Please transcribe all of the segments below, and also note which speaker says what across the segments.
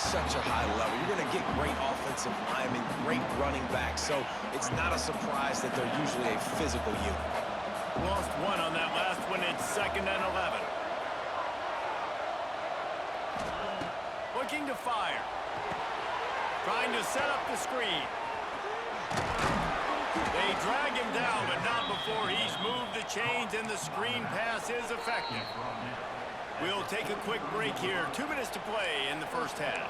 Speaker 1: such a high level. You're going to get great offensive linemen, great running backs, so it's not a surprise that they're usually a physical unit.
Speaker 2: Lost one on that last one. It's 2nd and 11. Looking to fire. Trying to set up the screen. They drag him down, but not before he's moved the chains, and the screen pass is effective. We'll take a quick break here. 2 minutes to play in the first half.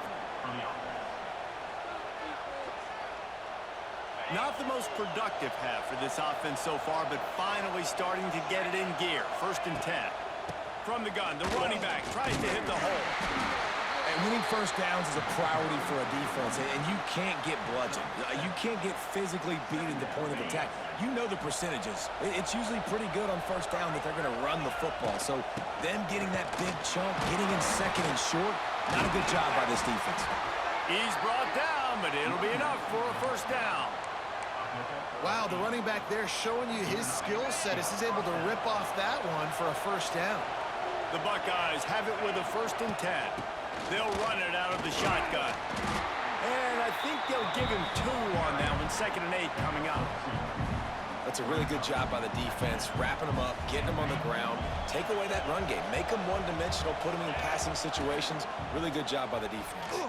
Speaker 2: Not the most productive half for this offense so far, but finally starting to get it in gear. 1st and 10. From the gun, the running back tries to hit the hole.
Speaker 1: And winning first downs is a priority for a defense, and you can't get bludgeoned. You can't get physically beat at the point of attack. You know the percentages. It's usually pretty good on first down that they're going to run the football. So them getting that big chunk, getting in 2nd and short, not a good job by this defense.
Speaker 2: He's brought down, but it'll be enough for a first down.
Speaker 3: Wow, the running back there showing you his skill set as he's able to rip off that one for a first down.
Speaker 2: The Buckeyes have it with a 1st and 10. They'll run it out of the shotgun. And I think they'll give him 2 on that one. 2nd and 8 coming up.
Speaker 1: That's a really good job by the defense, wrapping them up, getting them on the ground, take away that run game, make them one-dimensional, put them in passing situations. Really good job by the defense.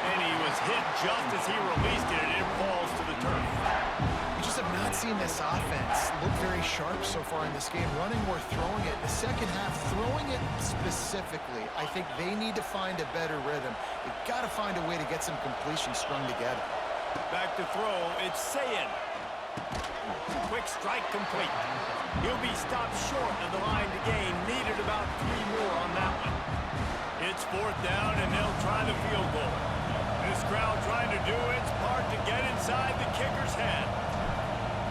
Speaker 2: And he was hit just as he released it, and it falls to the turf.
Speaker 3: We just have not seen this offense look very sharp so far in this game, running or throwing it. The second half, throwing it specifically, I think they need to find a better rhythm. They've got to find a way to get some completions strung together.
Speaker 2: Back to throw, it's Sayin. Quick strike complete. He'll be stopped short of the line to gain. Needed about 3 more on that one. It's 4th down, and they'll try the field goal. This crowd trying to do its part to get inside the kicker's head.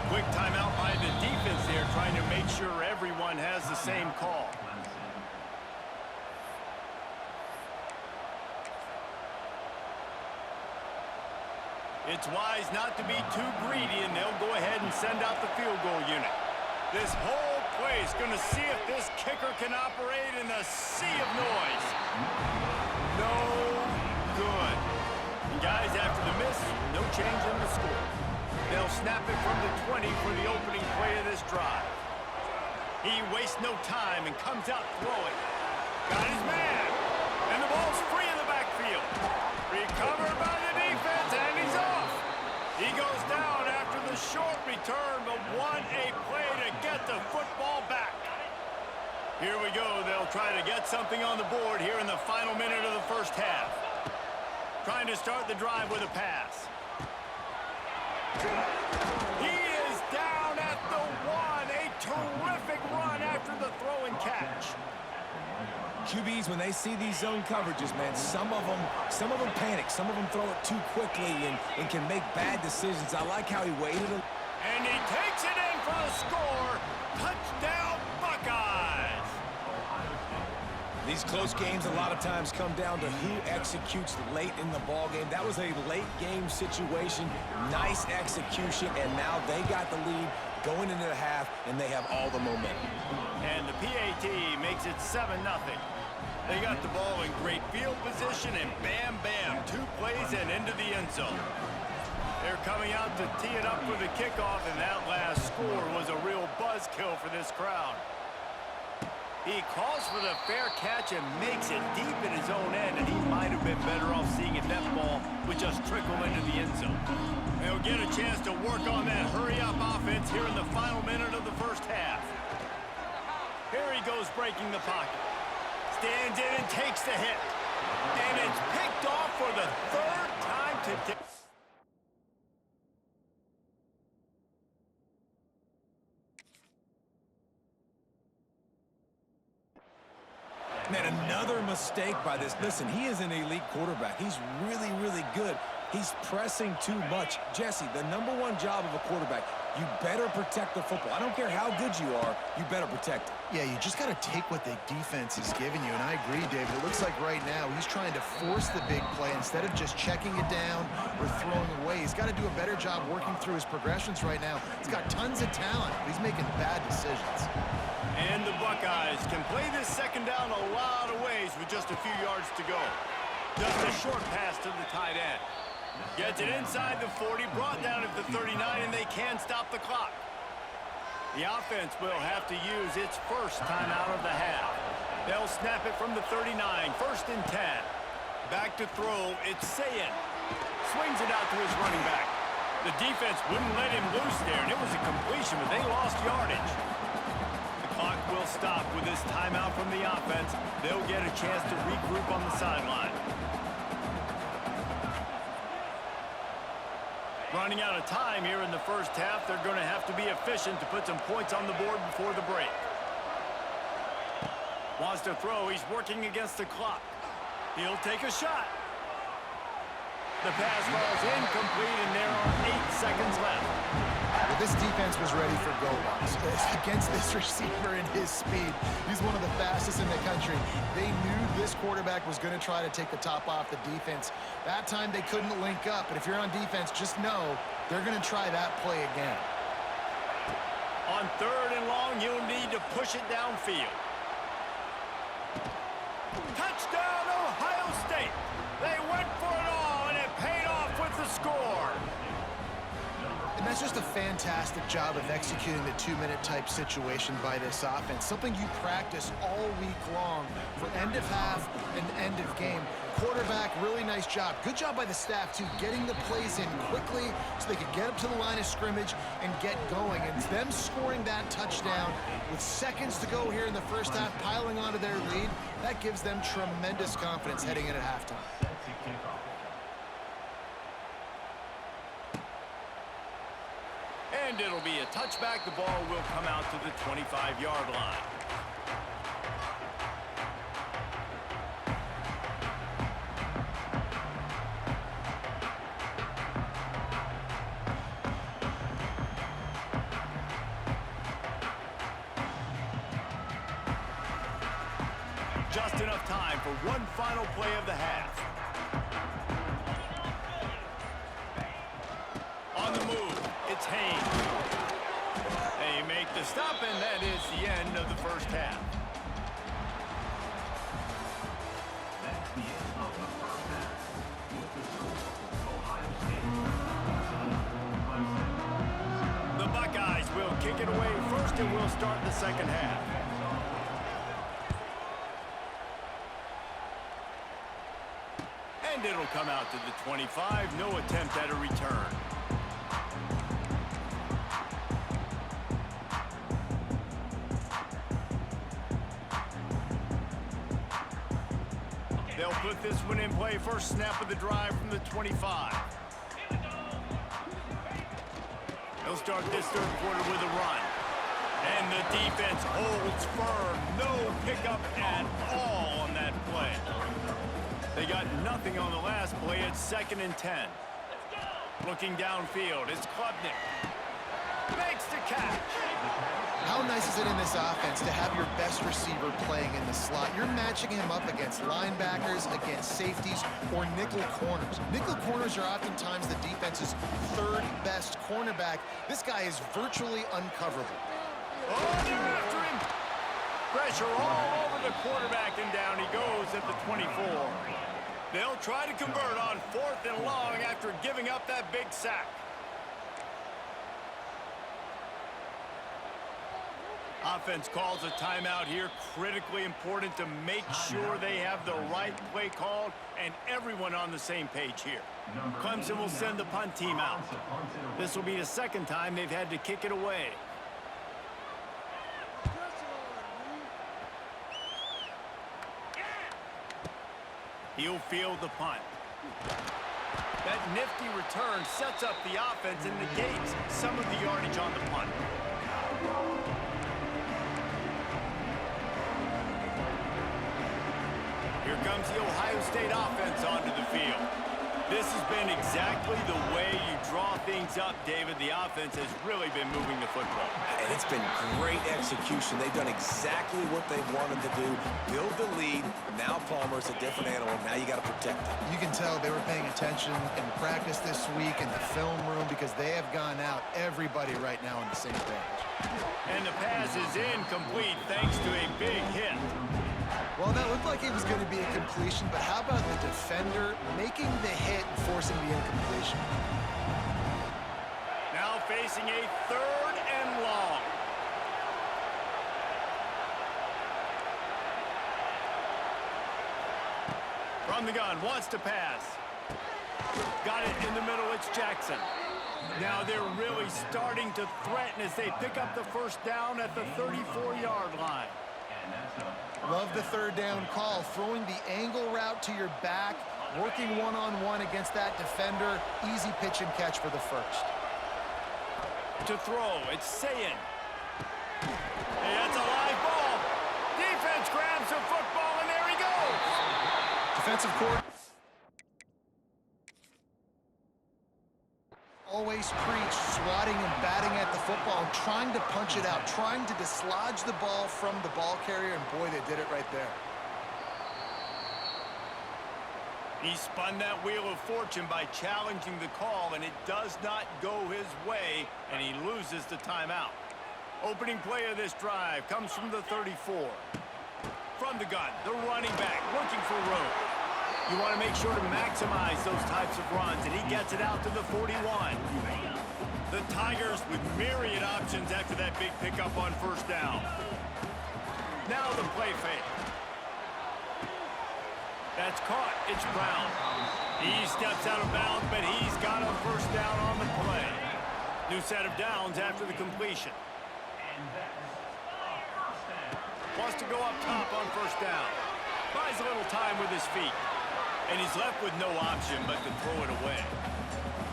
Speaker 2: Quick timeout by the defense there, trying to make sure everyone has the same call. It's wise not to be too greedy, and they'll go ahead and send out the field goal unit. This whole place going to see if this kicker can operate in a sea of noise. No good. And guys, after the miss, no change in the score. They'll snap it from the 20 for the opening play of this drive. He wastes no time and comes out throwing. Got his man. And the ball's free in the backfield. Recovered by the defense, and he's off. He goes down after the short return, but won a play to get the football back. Here we go. They'll try to get something on the board here in the final minute of the first half. Trying to start the drive with a pass. He is down at the 1. A terrific run after the throw and catch.
Speaker 1: QBs, when they see these zone coverages, man, some of them panic. Some of them throw it too quickly and can make bad decisions. I like how he waited.
Speaker 2: And he takes it in for the score. Touchdown, Buckeyes.
Speaker 1: These close games a lot of times come down to who executes late in the ball game. That was a late game situation. Nice execution, and now they got the lead going into the half, and they have all the momentum.
Speaker 2: And the PAT makes it 7-0. They got the ball in great field position, and bam, bam, 2 plays and into the end zone. They're coming out to tee it up for the kickoff, and that last score was a real buzzkill for this crowd. He calls for the fair catch and makes it deep in his own end, and he might have been better off seeing if that ball would just trickle into the end zone. They'll get a chance to work on that hurry-up offense here in the final minute of the first half. Here he goes breaking the pocket. Stands in and takes the hit. And it's picked off for the 3rd time today. Man, another mistake by this. Listen, he is an elite quarterback. He's really, really good.
Speaker 1: He's pressing too much. Jesse, the #1 job of a quarterback, you better protect the football. I don't care how good you are, you better protect it.
Speaker 3: Yeah, you just got to take what the defense is giving you, and I agree, David. It looks like right now he's trying to force the big play instead of just checking it down or throwing away. He's got to do a better job working through his progressions right now. He's got tons of talent, but he's making bad decisions.
Speaker 2: And the Buckeyes can play this second down a lot of ways with just a few yards to go. Just a short pass to the tight end. Gets it inside the 40, brought down at the 39, and they can stop the clock. The offense will have to use its first timeout of the half. They'll snap it from the 39, 1st and 10. Back to throw, it's Sayin. Swings it out to his running back. The defense wouldn't let him loose there, and it was a completion, but they lost yardage. The clock will stop with this timeout from the offense. They'll get a chance to regroup on the sideline. Running out of time here in the first half. They're going to have to be efficient to put some points on the board before the break. Wants to throw. He's working against the clock. He'll take a shot. The pass falls incomplete, and there are 8 seconds left.
Speaker 3: Well, this defense was ready for go-box. Against this receiver and his speed, he's one of the fastest in the country. They knew this quarterback was going to try to take the top off the defense. That time they couldn't link up, but if you're on defense, just know they're going to try that play again.
Speaker 2: On 3rd and long, you'll need to push it downfield. Touchdown, Ohio State! They went for it all, and it paid off with the score.
Speaker 3: And that's just a fantastic job of executing the 2-minute type situation by this offense. Something you practice all week long for end of half and end of game. Quarterback, really nice job. Good job by the staff, too, getting the plays in quickly so they could get up to the line of scrimmage and get going. And them scoring that touchdown with seconds to go here in the first half, piling onto their lead, that gives them tremendous confidence heading in at halftime.
Speaker 2: And it'll be a touchback. The ball will come out to the 25-yard line. Just enough time for one final play of the half. On the move, it's Haynes. They make the stop, and that is the end of the first half.
Speaker 4: That's the end of the first half. With the score, Ohio State 7, Clemson 0.
Speaker 2: The Buckeyes will kick it away first, and we'll start the second half. And it'll come out to the 25. No attempt at a return. They'll put this one in play. First snap of the drive from the 25. They'll start this third quarter with a run. And the defense holds firm. No pickup at all on that play. They got nothing on the last play. It's 2nd and 10. Looking downfield, it's Klubnik. Makes the catch.
Speaker 3: How nice is it in this offense to have your best receiver playing in the slot? You're matching him up against linebackers, against safeties, or nickel corners. Nickel corners are oftentimes the defense's 3rd best cornerback. This guy is virtually uncoverable.
Speaker 2: Oh, they're after him. Pressure all over the quarterback, and down he goes at the 24. They'll try to convert on 4th and long after giving up that big sack. Offense calls a timeout here. Critically important to make sure they have the right play called and everyone on the same page here. Clemson will send the punt team out. This will be the 2nd time they've had to kick it away. He'll field the punt. That nifty return sets up the offense and negates some of the yardage on the punt. Here comes the Ohio State offense onto the field. This has been exactly the way you draw things up, David. The offense has really been moving the football.
Speaker 1: And it's been great execution. They've done exactly what they've wanted to do. Build the lead. Now Palmer's a different animal. Now you got to protect it.
Speaker 3: You can tell they were paying attention in practice this week in the film room because they have gone out, everybody right now on the same page.
Speaker 2: And the pass is incomplete thanks to a big hit.
Speaker 3: Well, that looked like it was going to be a completion, but how about the defender making the hit and forcing the incompletion?
Speaker 2: Now facing a 3rd and long. From the gun, wants to pass. Got it in the middle, it's Jackson. Now they're really starting to threaten as they pick up the first down at the 34-yard line.
Speaker 3: Love the 3rd down call, throwing the angle route to your back, working one-on-one against that defender. Easy pitch and catch for the first.
Speaker 2: To throw, it's Sayin. Hey, that's a live ball. Defense grabs the football, and there he goes.
Speaker 3: Defensive court. Always preach swatting and batting at the football and trying to punch it out, trying to dislodge the ball from the ball carrier, and boy, they did it right there.
Speaker 2: He spun that wheel of fortune by challenging the call, and it does not go his way, and he loses the timeout. Opening play of this drive comes from the 34. From the gun, the running back looking for room. You want to make sure to maximize those types of runs, and he gets it out to the 41. The Tigers with myriad options after that big pickup on first down. Now the play fake. That's caught. It's Brown. He steps out of bounds, but he's got a first down on the play. New set of downs after the completion. Wants to go up top on first down. Buys a little time with his feet. And he's left with no option but to throw it away.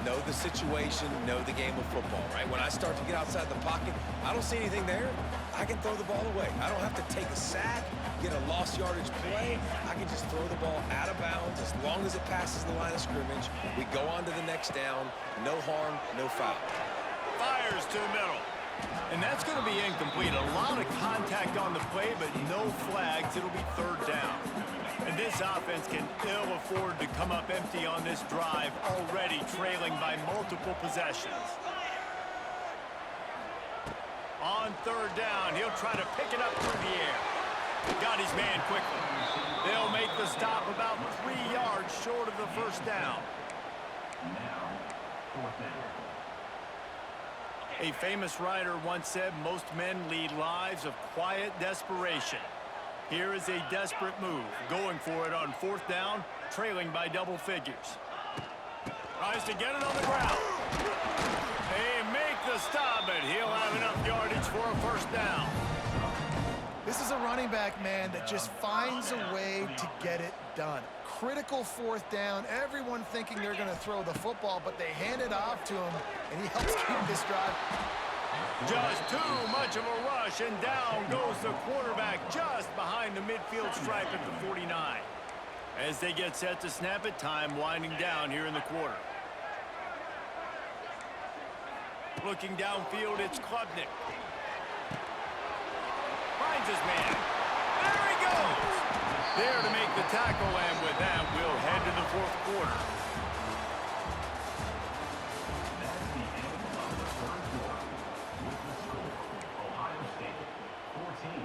Speaker 1: Know the situation, know the game of football, right? When I start to get outside the pocket, I don't see anything there. I can throw the ball away. I don't have to take a sack, get a lost yardage play. I can just throw the ball out of bounds as long as it passes the line of scrimmage. We go on to the next down. No harm, no foul.
Speaker 2: Fires to the middle. And that's going to be incomplete. A lot of contact on the play, but no flags. It'll be 3rd down. And this offense can ill afford to come up empty on this drive, already trailing by multiple possessions. On 3rd down, he'll try to pick it up through the air. Got his man quickly. They'll make the stop about 3 yards short of the first down.
Speaker 4: Now, 4th down.
Speaker 2: A famous writer once said, most men lead lives of quiet desperation. Here is a desperate move, going for it on 4th down, trailing by double figures. Tries to get it on the ground. They make the stop, but he'll have enough yardage for a first down.
Speaker 3: This is a running back, man, that just finds a way to get it done. Critical 4th down, everyone thinking they're going to throw the football, but they hand it off to him, and he helps keep this drive.
Speaker 2: Just too much of a rush, and down goes the quarterback just behind the midfield stripe at the 49. As they get set to snap it, time winding down here in the quarter. Looking downfield, it's Klubnik. Finds his man. There he goes! There to make the tackle, and with that, we'll head to the 4th quarter.
Speaker 4: That's the end of the 3rd quarter. With the score, Ohio State 14,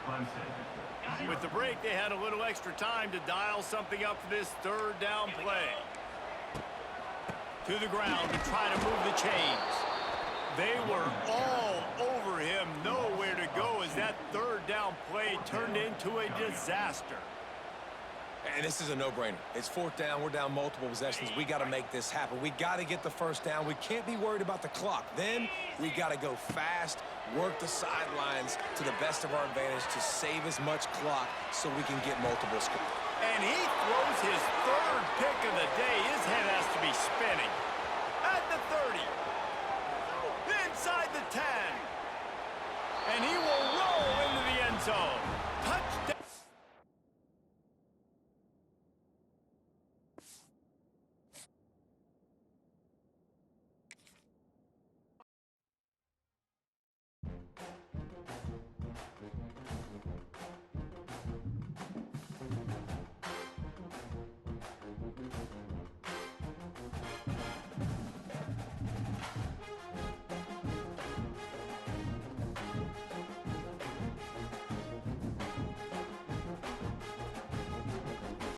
Speaker 4: Clemson.
Speaker 2: With the break, they had a little extra time to dial something up for this 3rd down play. To the ground to try to move the chains. They were all over him, nowhere to go as that 3rd down play turned into a disaster.
Speaker 1: And this is a no-brainer. It's 4th down. We're down multiple possessions. We got to make this happen. We got to get the first down. We can't be worried about the clock. Then we got to go fast, work the sidelines to the best of our advantage to save as much clock so we can get multiple scores.
Speaker 2: And he throws his 3rd pick of the day. His head has to be spinning. At the 30. Inside the 10. And he will roll into the end zone.